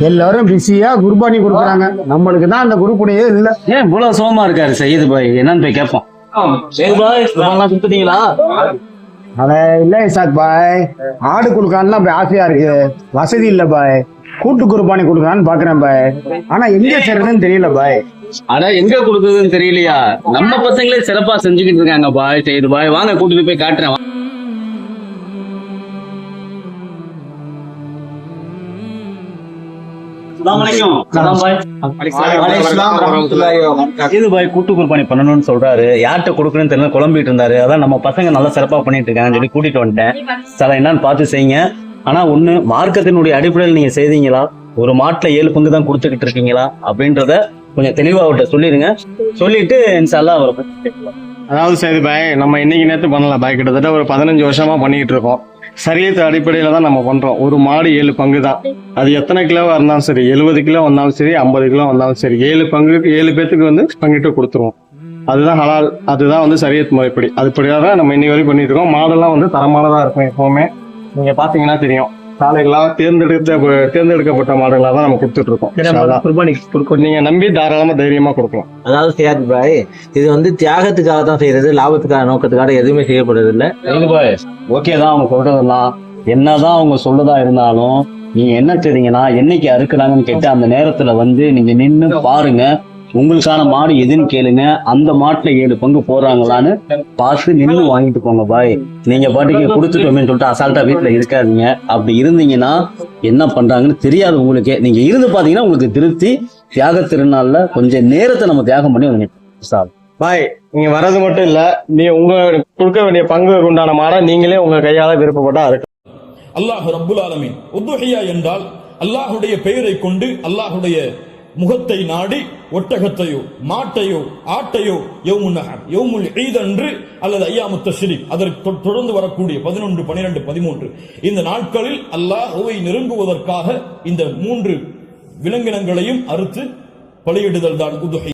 எல்லாரும் பிஸியா குர்பானி கொடுக்குறாங்க, நம்மளுக்கு தான் அந்த குருப்புனையே இல்ல. ஏன் இவ்வளவு சோகமா இருக்காரு சையது பாய்? என்னன்னு போய் கேட்போம். கொடுத்துட்டீங்களா? அட இல்ல இசாக் பாய், ஆடு கொடுக்கான்னு அப்படி ஆசையா இருக்கு, வசதி இல்ல பாய். கூட்டு குர்பானி கொடுக்கலான்னு பாக்குறேன் பாய், ஆனா எங்க செய்யறதுன்னு தெரியல பாய். அட எங்க கொடுக்குறதுன்னு தெரியலையா? நம்ம பசங்களே சிறப்பா செஞ்சுக்கிட்டு இருக்காங்க பாய். சையது பாய் வாங்க, கூட்டிட்டு போய் காட்டுறேன். கூட்டு குர்பானி பண்ணணும்னு சொல்றாரு, யார்கிட்ட கொடுக்கணும்னு தெரியல, குழம்பிட்டு இருந்தாரு. அதான் நம்ம பசங்க நல்லா சிறப்பா பண்ணிட்டு இருக்காங்கன்னு சொல்லி கூட்டிட்டு வந்துட்டேன். சில என்னன்னு பார்த்து செய்யுங்க. ஆனா ஒண்ணு, மார்க்கத்தினுடைய அடிப்படையில் நீங்க செய்தீங்களா, ஒரு மாட்டுல 7 பங்கு தான் கொடுத்துக்கிட்டு இருக்கீங்களா அப்படின்றத கொஞ்சம் தெளிவா அவர்கிட்ட சொல்லிடுங்க. சொல்லிட்டு இன்ஷால்லா அவர். அதாவது சரி பாய், நம்ம இன்னைக்கு நேற்று பண்ணல பாய், கிட்டத்தட்ட ஒரு 15 வருஷமா பண்ணிக்கிட்டு இருக்கோம். சரியத்து அடிப்படையில தான் நம்ம பண்றோம். ஒரு மாடு 7 பங்கு தான். அது எத்தனை கிலோவா இருந்தாலும் சரி, 70 கிலோ வந்தாலும் சரி, 50 கிலோ வந்தாலும் சரி, 7 பங்கு 7 பேத்துக்கு வந்து பங்கிட்டு கொடுத்துருவோம். அதுதான் ஹலால், அதுதான் வந்து சரியத் முறைப்படி. அதுபடியாக தான் நம்ம இன்னைக்கு வரைக்கும் பண்ணிட்டு இருக்கோம். மாடெல்லாம் வந்து தரமானதா இருக்கும். எப்பவுமே நீங்க பாத்தீங்கன்னா தெரியும், சாலைகளாக தேர்ந்தெடுக்கப்பட்ட மாடுகளா தான் நம்ம கொடுத்துட்டு இருக்கோம். நீங்க நம்பி தாராளமா தைரியமா கொடுக்கலாம். அதாவது சியாத் பாய், இது வந்து தியாகத்துக்காக தான் செய்யறது, லாபத்துக்காக நோக்கத்துக்காக எதுவுமே செய்யப்படுறது இல்லை. ஓகே தான் அவங்க சொல்றதெல்லாம். என்னதான் அவங்க சொல்றதா இருந்தாலும் நீங்க என்ன செய்றீங்கன்னா, என்னைக்கு அறுக்கிறாங்கன்னு கேட்டு அந்த நேரத்துல வந்து நீங்க நின்று பாருங்க. உங்களுக்கான மாடு எதுன்னு கேளுங்க. அந்த மாட்டுல 7 பங்கு போடுறாங்களான்னு பார்த்து நின்று வாங்கிட்டு போங்க பாய். நீங்க பாட்டுக்கு கொடுத்துட்டோமேன்னு சொல்லிட்டு அசால்ட்டா வீட்டுல இருக்காதீங்க. அப்படி இருந்தீங்கன்னா என்ன பண்றாங்கன்னு தெரியாது உங்களுக்கே. நீங்க இருந்து பாத்தீங்கன்னா உங்களுக்கு திருப்தி. தியாக திருநாள்ல கொஞ்சம் நேரத்தை நம்ம தியாகம் பண்ணி வந்து பாய், நீங்க வர்றது மட்டும் இல்ல, நீ உங்க கொடுக்க வேண்டிய பங்கு உண்டான மாடை நீங்களே உங்க கையால விருப்பப்பட்டா இருக்கு. அல்லாஹ் ரப்புல் ஆலமீன் உதுஹியா என்றால் அல்லாஹுடைய பெயரை கொண்டு அல்லாஹுடைய முகத்தை நாடி ஒட்டகத்தையோ மாட்டையோ ஆட்டையோ யௌமுல் ஈத் அன்று அல்லது அய்யாமு தஷ்ரீக் அதற்கு தொடர்ந்து வரக்கூடிய 11, 12, 13 இந்த நாட்களில் அல்லாஹ்வை நெருங்குவதற்காக இந்த 3 விலங்கினங்களையும் அறுத்து பலியிடுதல் தான் உதுஹியா.